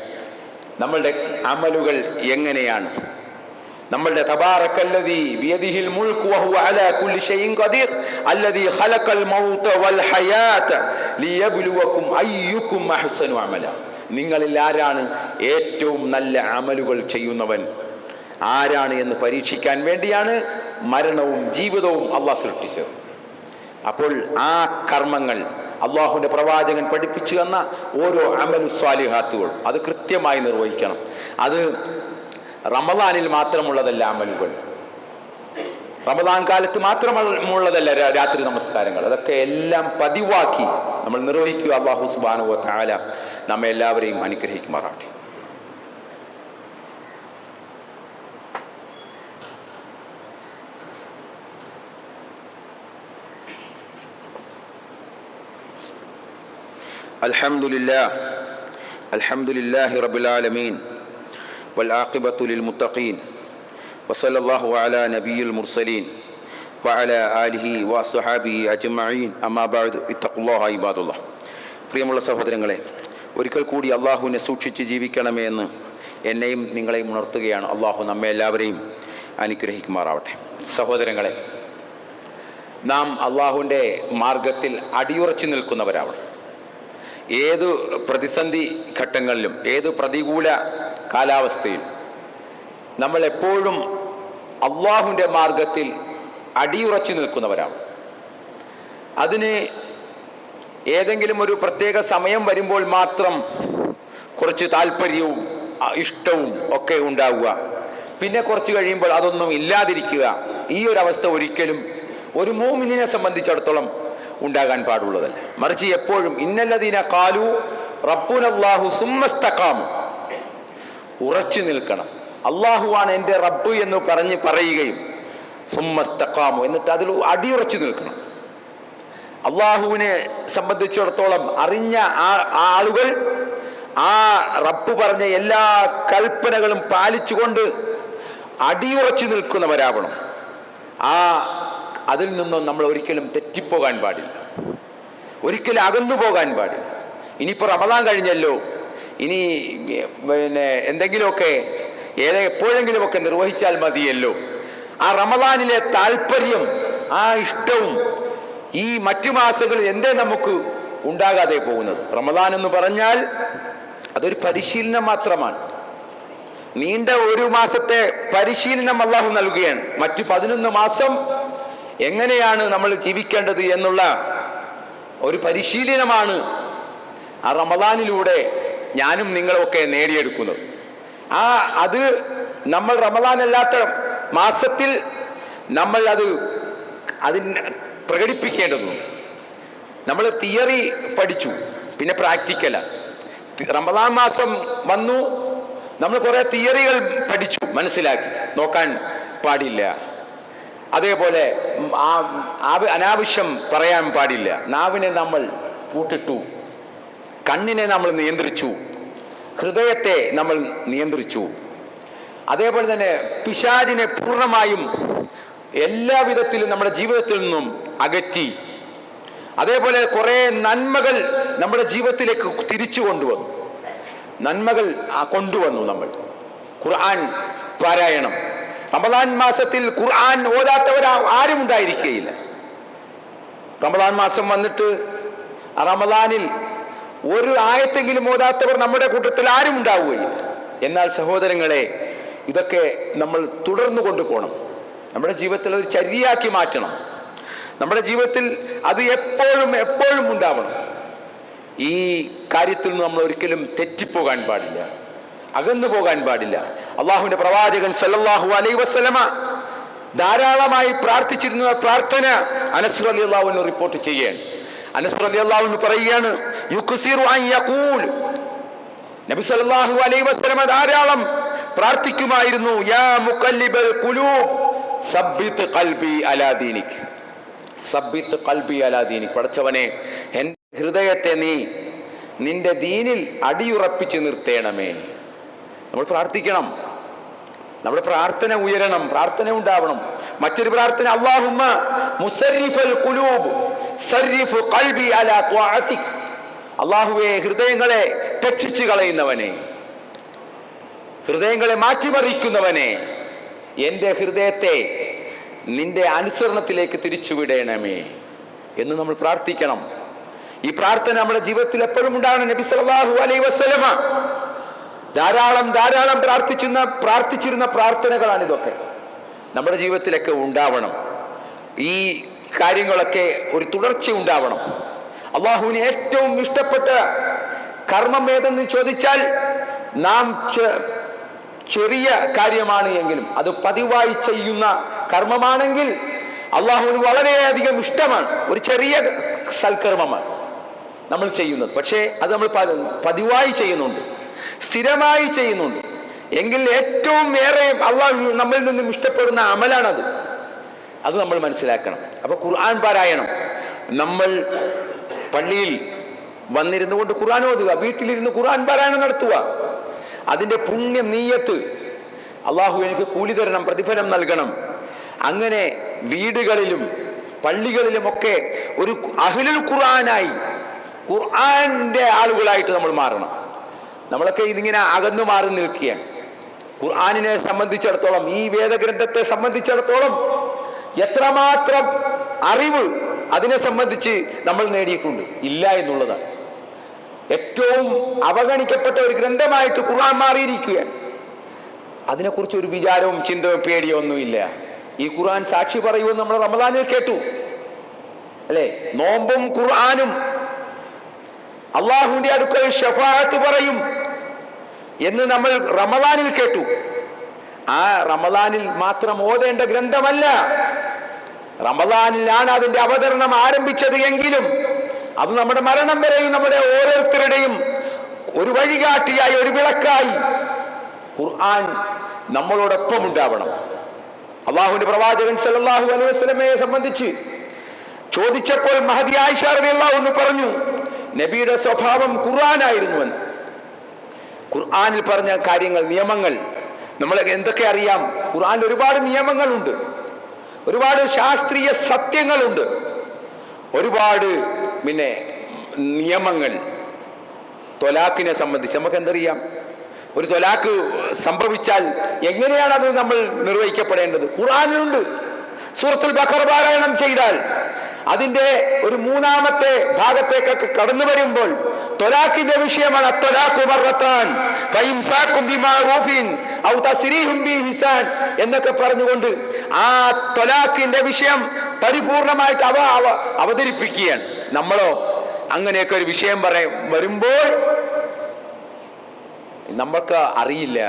നമ്മളുടെ അമലുകൾ എങ്ങനെയാണ്? നമ്മളുടെ തബാറക്കല്ലദീ ബിയദിഹിൽ മുൽക്കു വഹുവ അലാ കുല്ലി ഷൈഇൻ ഖദീർ അല്ലദീ ഖലഖൽ മൗത വൽ ഹയാത ലിയബ്ലുവകും അയ്യുക്കും അഹ്സനു അമല. നിങ്ങളിൽ ആരാണ് ഏറ്റവും നല്ല അമലുകൾ ചെയ്യുന്നവൻ, ആരാണ് എന്ന് പരീക്ഷിക്കാൻ വേണ്ടിയാണ് മരണവും ജീവിതവും അള്ളാഹ് സൃഷ്ടിച്ചത്. അപ്പോൾ ആ കർമ്മങ്ങൾ, അള്ളാഹുവിൻ്റെ പ്രവാചകൻ പഠിപ്പിച്ചു തന്ന ഓരോ അമലു സ്വാലിഹാത്തുകൾ അത് കൃത്യമായി നിർവഹിക്കണം. അത് റമദാനിൽ മാത്രമുള്ളതല്ല. അമലുകൾ റമദാൻ കാലത്ത് മാത്രമുള്ളതല്ല. രാത്രി നമസ്കാരങ്ങൾ അതൊക്കെ എല്ലാം പതിവാക്കി നമ്മൾ നിർവഹിക്കുക. അള്ളാഹു സുബ്ഹാനഹു വ തആല നമ്മെ എല്ലാവരെയും അനുഗ്രഹിക്കുമാറാകട്ടെ. അൽഹംദുലില്ലാഹി റബ്ബിൽ ആലമീൻ വൽ ആഖിബത്തു ലിൽ മുത്തഖീൻ വസല്ലല്ലാഹു അലാ നബിയിൽ മുർസലീൻ وعلى آله وصحبه أجمعين أما بعد اتقوا الله عباد الله. പ്രിയമുള്ള സഹോദരങ്ങളെ, ഒരിക്കൽ കൂടി അള്ളാഹുവിനെ സൂക്ഷിച്ച് ജീവിക്കണമേ എന്ന് എന്നെയും നിങ്ങളെയും ഉണർത്തുകയാണ്. അള്ളാഹു നമ്മെ എല്ലാവരെയും അനുഗ്രഹിക്കുമാറാവട്ടെ. സഹോദരങ്ങളെ, നാം അള്ളാഹുവിൻ്റെ മാർഗത്തിൽ അടിയുറച്ചു നിൽക്കുന്നവരാവണം. ഏതു പ്രതിസന്ധി ഘട്ടങ്ങളിലും ഏതു പ്രതികൂല കാലാവസ്ഥയിലും നമ്മൾ എപ്പോഴും അള്ളാഹുവിൻ്റെ മാർഗത്തിൽ അടിയുറച്ചു നിൽക്കുന്നവരാണ്. അതിന് ഏതെങ്കിലും ഒരു പ്രത്യേക സമയം വരുമ്പോൾ മാത്രം കുറച്ച് താല്പര്യവും ഇഷ്ടവും ഒക്കെ ഉണ്ടാവുക, പിന്നെ കുറച്ച് കഴിയുമ്പോൾ അതൊന്നും ഇല്ലാതിരിക്കുക, ഈ ഒരു അവസ്ഥ ഒരിക്കലും ഒരു മുഅ്മിനിനെ സംബന്ധിച്ചിടത്തോളം ഉണ്ടാകാൻ പാടുള്ളതല്ല. മറിച്ച് എപ്പോഴും ഇന്നല്ലദീന ഖാലു റബ്ബുനല്ലാഹു സുമ്മസ്തഖാമു, ഉറച്ചു നിൽക്കണം. അള്ളാഹുവാണ് എൻ്റെ റബ്ബ് എന്ന് പറയുകയും സുമ്മസ്തഖാമു, എന്നിട്ട് അതിൽ അടിയുറച്ചു നിൽക്കണം. അള്ളാഹുവിനെ സംബന്ധിച്ചിടത്തോളം അറിഞ്ഞ ആളുകൾ ആ റബ്ബ് പറഞ്ഞ എല്ലാ കൽപ്പനകളും പാലിച്ചുകൊണ്ട് അടിയുറച്ചു നിൽക്കുന്നവരാവണം. അതിൽ നിന്നും നമ്മൾ ഒരിക്കലും തെറ്റിപ്പോകാൻ പാടില്ല, ഒരിക്കലും അകന്നു പോകാൻ പാടില്ല. ഇനിയിപ്പോൾ റമദാൻ കഴിഞ്ഞല്ലോ, ഇനി എന്തെങ്കിലുമൊക്കെ എപ്പോഴെങ്കിലുമൊക്കെ നിർവഹിച്ചാൽ മതിയല്ലോ. ആ റമദാനിലെ താല്പര്യം, ആ ഇഷ്ടവും ഈ മറ്റു മാസങ്ങളിൽ എന്തേ നമുക്ക് ഉണ്ടാകാതെ പോകുന്നത്? റമദാൻ എന്ന് പറഞ്ഞാൽ അതൊരു പരിശീലനം മാത്രമാണ്. നീണ്ട ഒരു മാസത്തെ പരിശീലനം അല്ലാഹു നൽകുകയാണ്. മറ്റു 11 മാസം എങ്ങനെയാണ് നമ്മൾ ജീവിക്കേണ്ടത് എന്നുള്ള ഒരു പരിശീലനമാണ് ആ റമദാനിലൂടെ ഞാനും നിങ്ങളൊക്കെ നേടിയെടുക്കുന്നത്. അത് നമ്മൾ റമദാൻ അല്ലാത്ത മാസത്തിൽ നമ്മൾ അതിന് പ്രകടിപ്പിക്കേണ്ടതുണ്ട്. നമ്മൾ തിയറി പഠിച്ചു, പിന്നെ പ്രാക്ടിക്കലാണ്. റമദാൻ മാസം വന്നു, നമ്മൾ കുറേ തിയറികൾ പഠിച്ചു, മനസ്സിലാക്കി, നോക്കാൻ പാടില്ല. അതേപോലെ അനാവശ്യം പറയാൻ പാടില്ല. നാവിനെ നമ്മൾ കൂട്ടിട്ടു, കണ്ണിനെ നമ്മൾ നിയന്ത്രിച്ചു, ഹൃദയത്തെ നമ്മൾ നിയന്ത്രിച്ചു. അതേപോലെ തന്നെ പിശാചിനെ പൂർണ്ണമായും എല്ലാവിധത്തിലും നമ്മുടെ ജീവിതത്തിൽ നിന്നും അകറ്റി. അതേപോലെ കുറേ നന്മകൾ നമ്മുടെ ജീവിതത്തിലേക്ക് തിരിച്ചു കൊണ്ടുവന്നു. നന്മകൾ കൊണ്ടുവന്നു നമ്മൾ. ഖുർആൻ പാരായണം, റമദാൻ മാസത്തിൽ ഖുർആൻ ഓതാത്തവരാരും ഉണ്ടായിരിക്കുകയില്ല. റമദാൻ മാസം വന്നിട്ട് റമദാനിൽ ഒരു ആയത്തെങ്കിലും ഓതാത്തവർ നമ്മുടെ കൂട്ടത്തിൽ ആരും ഉണ്ടാവുകയില്ല. എന്നാൽ സഹോദരങ്ങളെ, ഇതൊക്കെ നമ്മൾ തുടർന്നു കൊണ്ടുപോകണം. നമ്മുടെ ജീവിതത്തിൽ ഒരു ചര്യയാക്കി മാറ്റണം. നമ്മുടെ ജീവിതത്തിൽ അത് എപ്പോഴും ഉണ്ടാവണം. ഈ കാര്യത്തിൽ നിന്ന് നമ്മൾ ഒരിക്കലും തെറ്റിപ്പോകാൻ പാടില്ല, അകന്നു പോകാൻ പാടില്ല. അള്ളാഹുവിന്റെ പ്രവാചകൻ സല്ലല്ലാഹു അലൈഹി വസല്ലമ ധാരാളമായി പ്രാർത്ഥിച്ചിരുന്ന പ്രാർത്ഥന അനസ് റളിയല്ലാഹു അൻഹു റിപ്പോർട്ട് ചെയ്യുകയാണ്. അനസ് റളിയല്ലാഹു അൻഹു പറയുകയാണ്, യുക്സിറു അൻ യഖൂൽ, നബി സല്ലല്ലാഹു അലൈഹി വസല്ലമ ധാരാളം പ്രാർത്ഥിക്കുമായിരുന്നു, യാ മുഖല്ലിബൽ ഖുലൂബ് സബ്ബിത് ഖൽബി അലാ ദീനിക്, സബ്ബിത് ഖൽബി അലാ ദീനിക്. പടച്ചവനെ, എൻ്റെ ഹൃദയത്തെ നീ നിന്റെ ദീനിൽ അടിയുറപ്പിച്ച് നിർത്തേണമേ. നമ്മൾ പ്രാർത്ഥിക്കണം, നമ്മുടെ പ്രാർത്ഥന ഉയരണം, പ്രാർത്ഥന ഉണ്ടാവണം. മറ്റൊരു പ്രാർത്ഥന, അല്ലാഹുമ്മ മുസർരിഫൽ ഖുലൂബ് സർരിഫ് ഖൽബി അലാ ത്വാഅതിക്, അല്ലാഹുവേ, ഹൃദയങ്ങളെ തെറ്റിച്ചു കളയുന്നവനെ, ഹൃദയങ്ങളെ മാറ്റിമറിക്കുന്നവനെ, എൻ്റെ ഹൃദയത്തെ നിന്റെ അനുസരണത്തിലേക്ക് തിരിച്ചുവിടണമേ എന്ന് നമ്മൾ പ്രാർത്ഥിക്കണം. ഈ പ്രാർത്ഥന നമ്മുടെ ജീവിതത്തിൽ എപ്പോഴും ഉണ്ടാകണം. നബി സല്ലല്ലാഹു അലൈഹി വസല്ലമ ധാരാളം പ്രാർത്ഥിച്ചിരുന്ന പ്രാർത്ഥനകളാണ് ഇതൊക്കെ. നമ്മുടെ ജീവിതത്തിലൊക്കെ ഉണ്ടാവണം. ഈ കാര്യങ്ങളൊക്കെ ഒരു തുടർച്ച ഉണ്ടാവണം. അള്ളാഹുവിന് ഏറ്റവും ഇഷ്ടപ്പെട്ട കർമ്മം ഏതെന്ന് ചോദിച്ചാൽ, നാം ചെറിയ കാര്യമാണ് എങ്കിലും അത് പതിവായി ചെയ്യുന്ന കർമ്മമാണെങ്കിൽ അള്ളാഹുവിന് വളരെയധികം ഇഷ്ടമാണ്. ഒരു ചെറിയ സൽക്കർമ്മമാണ് നമ്മൾ ചെയ്യുന്നത്, പക്ഷേ അത് നമ്മൾ പതിവായി ചെയ്യുന്നുണ്ട്, സ്ഥിരമായി ചെയ്യുന്നുണ്ട് എങ്കിൽ ഏറ്റവും ഏറെ അള്ളാഹു നമ്മിൽ നിന്നും ഇഷ്ടപ്പെടുന്ന അമലാണത്. അത് നമ്മൾ മനസ്സിലാക്കണം. അപ്പൊ ഖുർആൻ പാരായണം, നമ്മൾ പള്ളിയിൽ വന്നിരുന്നു കൊണ്ട് ഖുർആൻ ഓതുക, വീട്ടിലിരുന്ന് ഖുർആൻ പാരായണം നടത്തുക. അതിൻ്റെ പുണ്യ നീയത്ത്, അള്ളാഹു എനിക്ക് കൂലി തരണം, പ്രതിഫലം നൽകണം, അങ്ങനെ വീടുകളിലും പള്ളികളിലുമൊക്കെ ഒരു അഹ്ലുൽ ഖുർആനായി, ഖുർആന്റെ ആളുകളായിട്ട് നമ്മൾ മാറണം. നമ്മളൊക്കെ ഇതിങ്ങനെ അകന്നു മാറി നിൽക്കുകയാണ്. ഖുർആനിനെ സംബന്ധിച്ചിടത്തോളം, ഈ വേദഗ്രന്ഥത്തെ സംബന്ധിച്ചിടത്തോളം എത്രമാത്രം അറിവ് അതിനെ സംബന്ധിച്ച് നമ്മൾ നേടിയിട്ടുണ്ട് ഇല്ല എന്നുള്ളതാണ്. ഏറ്റവും അവഗണിക്കപ്പെട്ട ഒരു ഗ്രന്ഥമായിട്ട് ഖുർആൻ മാറിയിരിക്കുകയാണ്. അതിനെക്കുറിച്ച് ഒരു വിചാരവും ചിന്തവും പേടിയോ ഒന്നുമില്ല. ഈ ഖുർആൻ സാക്ഷി പറയുമെന്ന് നമ്മൾ റമദാനിൽ കേട്ടു അല്ലെ? നോമ്പും ഖുർആനും അള്ളാഹുവിന്റെ അടുക്കൽ ശഫാഅത്ത് പറയും എന്ന് നമ്മൾ റമദാനിൽ കേട്ടു. ആ റമദാനിൽ മാത്രം ഓതേണ്ട ഗ്രന്ഥമല്ല, റമദാനിലാണ് അതിന്റെ അവതരണം ആരംഭിച്ചത് എങ്കിലും അത് നമ്മുടെ മരണം വരെയും നമ്മുടെ ഓരോരുത്തരുടെയും ഒരു വഴികാട്ടിയായി, ഒരു വിളക്കായി ഖുർആൻ നമ്മളോടൊപ്പം ഉണ്ടാവണം. അള്ളാഹുവിന്റെ പ്രവാചകൻ സല്ലല്ലാഹു അലൈഹി വസല്ലമയെ സംബന്ധിച്ച് ചോദിച്ചപ്പോൾ മഹദി ആയിഷ റളിയല്ലാഹു അൻഹ പറഞ്ഞു, നബിയുടെ സ്വഭാവം ഖുർആനായിരുന്നുവെന്ന്. ഖുർആനിൽ പറഞ്ഞ കാര്യങ്ങൾ, നിയമങ്ങൾ നമ്മൾ എന്തൊക്കെ അറിയാം? ഖുർആനിൽ ഒരുപാട് നിയമങ്ങളുണ്ട്, ഒരുപാട് ശാസ്ത്രീയ സത്യങ്ങളുണ്ട്, ഒരുപാട് നിയമങ്ങൾ. ത്വലാഖിനെ സംബന്ധിച്ച് നമുക്ക് എന്തറിയാം? ഒരു ത്വലാഖ് സംഭവിച്ചാൽ എങ്ങനെയാണ് അത് നമ്മൾ നിർവഹിക്കപ്പെടേണ്ടത്? ഖുർആനിലുണ്ട്. സൂറത്തുൽ ബഖറ പാരായണം ചെയ്താൽ അതിന്റെ ഒരു മൂന്നാമത്തെ ഭാഗത്തേക്കൊക്കെ കടന്നു വരുമ്പോൾ ത്വലാഖിന്റെ വിഷയമാണ്. അത്വലാഖു മർറത്താൻ ഫഇംസാകും ബിമഅറൂഫിൻ ഔ തസ്രീഹും ബിഇഹ്സാൻ എന്നൊക്കെ പറഞ്ഞുകൊണ്ട് ആ ത്വലാഖിന്റെ വിഷയം പരിപൂർണമായിട്ട് അവതരിപ്പിക്കുകയാണ്. നമ്മളോ അങ്ങനെയൊക്കെ ഒരു വിഷയം വരുമ്പോൾ നമുക്ക് അറിയില്ല.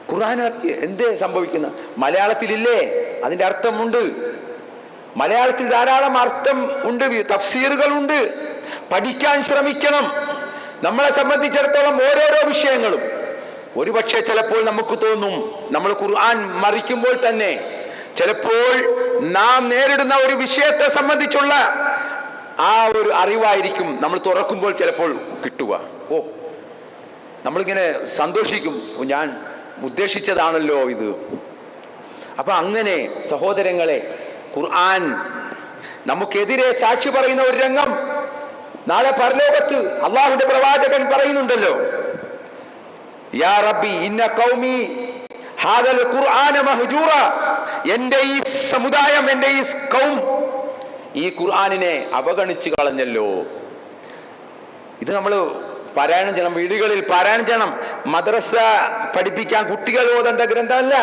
ഖുർആൻ എന്തേ സംഭവിക്കുന്ന? മലയാളത്തിലില്ലേ? അതിന്റെ അർത്ഥമുണ്ട്. മലയാളത്തിൽ ധാരാളം അർത്ഥം ഉണ്ട്, തഫ്സീറുകളുണ്ട്. പഠിക്കാൻ ശ്രമിക്കണം. നമ്മളെ സംബന്ധിച്ചിടത്തോളം ഓരോരോ വിഷയങ്ങളും ഒരുപക്ഷെ ചിലപ്പോൾ നമുക്ക് തോന്നും, നമ്മൾ ഖുർആൻ മറിക്കുമ്പോൾ തന്നെ ചിലപ്പോൾ നാം നേരിടുന്ന ഒരു വിഷയത്തെ സംബന്ധിച്ചുള്ള ആ ഒരു അറിവായിരിക്കും നമ്മൾ തുറക്കുമ്പോൾ ചിലപ്പോൾ കിട്ടുക. ഓ, നമ്മളിങ്ങനെ സന്തോഷിക്കും, ഞാൻ ഉദ്ദേശിച്ചതാണല്ലോ ഇത്. അപ്പൊ അങ്ങനെ സഹോദരങ്ങളെ, ഖുർആൻ നമുക്കെതിരെ സാക്ഷി പറയുന്ന ഒരു രംഗം നാളെ പരലോകത്ത് അള്ളാഹുവിന്റെ പ്രവാചകൻ പറയുന്നുണ്ടല്ലോ, യാ റബ്ബി ഇന്ന ഖൗമി ഹാദൽ ഖുർആന മഹ്ജൂറ, എന്റെ ഈ സമുദായം, എന്റെ ഈ ഖൗം ഈ ഖുർആനിനെ അവഗണിച്ചു കളഞ്ഞല്ലോ. ഇത് നമ്മൾ പാരായണം ചെയ്യണം, വീടുകളിൽ പാരായണം ചെയ്യണം. മദ്രസ പഠിപ്പിക്കാൻ കുട്ടികൾ ഓതേണ്ട ഗ്രന്ഥമല്ല,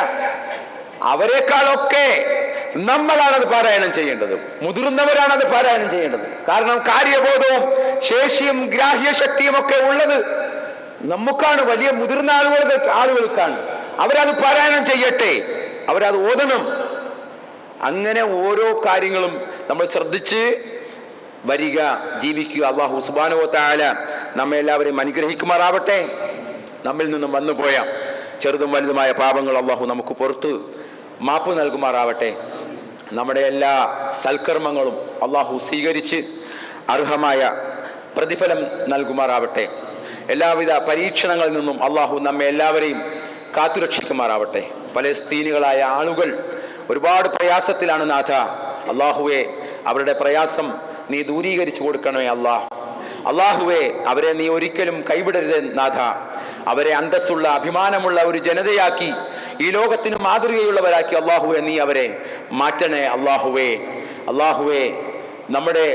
അവരെക്കാളൊക്കെ നമ്മളാണത് പാരായണം ചെയ്യേണ്ടത്, മുതിർന്നവരാണത് പാരായണം ചെയ്യേണ്ടത്. കാരണം കാര്യബോധവും ശേഷിയും ഗ്രാഹ്യശക്തിയും ഒക്കെ ഉള്ളത് നമുക്കാണ്, വലിയ മുതിർന്ന ആളുകൾക്കാണ്. അവരത് പാരായണം ചെയ്യട്ടെ, അവരത് ഓതണം. അങ്ങനെ ഓരോ കാര്യങ്ങളും നമ്മൾ ശ്രദ്ധിച്ച് വരിക, ജീവിക്കുക. അല്ലാഹു സുബ്ഹാനഹു വ തആല നമ്മെ എല്ലാവരെയും അനുഗ്രഹിക്കുമാറാവട്ടെ. നമ്മിൽ നിന്നും വന്നുപോയ ചെറുതും വലുതുമായ പാപങ്ങൾ അല്ലാഹു നമുക്ക് പുറത്ത് മാപ്പ് നൽകുമാറാവട്ടെ. നമ്മുടെ എല്ലാ സൽക്കർമ്മങ്ങളും അല്ലാഹു സ്വീകരിച്ച് അർഹമായ പ്രതിഫലം നൽകുമാറാവട്ടെ. എല്ലാവിധ പരീക്ഷണങ്ങളിൽ നിന്നും അല്ലാഹു നമ്മെ എല്ലാവരെയും കാത്തുരക്ഷിക്കുമാറാവട്ടെ. പലസ്തീനികളായ ആളുകൾ ഒരുപാട് പ്രയാസത്തിലാണ് നാഥ. അല്ലാഹുവേ, അവരുടെ പ്രയാസം നീ ദൂരീകരിച്ചു കൊടുക്കണമേ അല്ലാഹുവേ, അവരെ നീ ഒരിക്കലും കൈവിടരുത് നാഥ. അവരെ അന്തസ്സുള്ള, അഭിമാനമുള്ള ഒരു ജനതയാക്കി, ഈ ലോകത്തിന് മാതൃകയുള്ളവരാക്കി അല്ലാഹുവേ നീ അവരെ മാറ്റണേ അല്ലാഹുവേ. നമ്മുടെ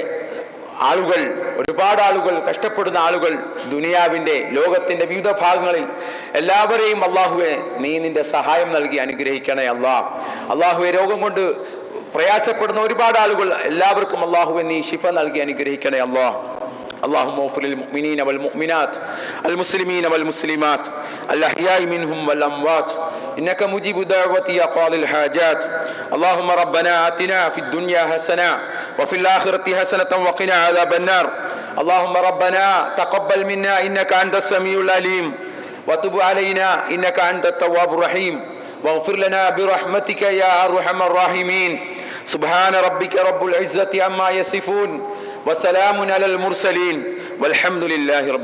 ആളുകൾ, ഒരുപാട് ആളുകൾ, കഷ്ടപ്പെടുന്ന ആളുകൾ ദുനിയാവിൻ്റെ, ലോകത്തിൻ്റെ വിവിധ ഭാഗങ്ങളിൽ എല്ലാവരെയും അല്ലാഹുവേ നീ നിന്റെ സഹായം നൽകി അനുഗ്രഹിക്കണേ അല്ലാഹുവേ. രോഗം കൊണ്ട് പ്രയാസപ്പെടുന്ന ഒരുപാട് ആളുകൾ, എല്ലാവർക്കും അല്ലാഹുവേ നീ ശിഫ നൽകി അനുഗ്രഹിക്കണേ اللهم اغفر للمؤمنين والمؤمنات المسلمين والمسلمات الأحياء منهم والأموات إنك مجيب دعوة يا قاضي الحاجات. اللهم ربنا آتنا في الدنيا حسنة وفي الآخرة حسنة وقنا عذاب النار. اللهم ربنا تقبل منا إنك أنت السميع العليم وتب علينا إنك أنت التواب الرحيم واغفر لنا برحمتك يا أرحم الراحمين. سبحان ربك رب العزة عما يصفون وسلام على المرسلين والحمد لله رب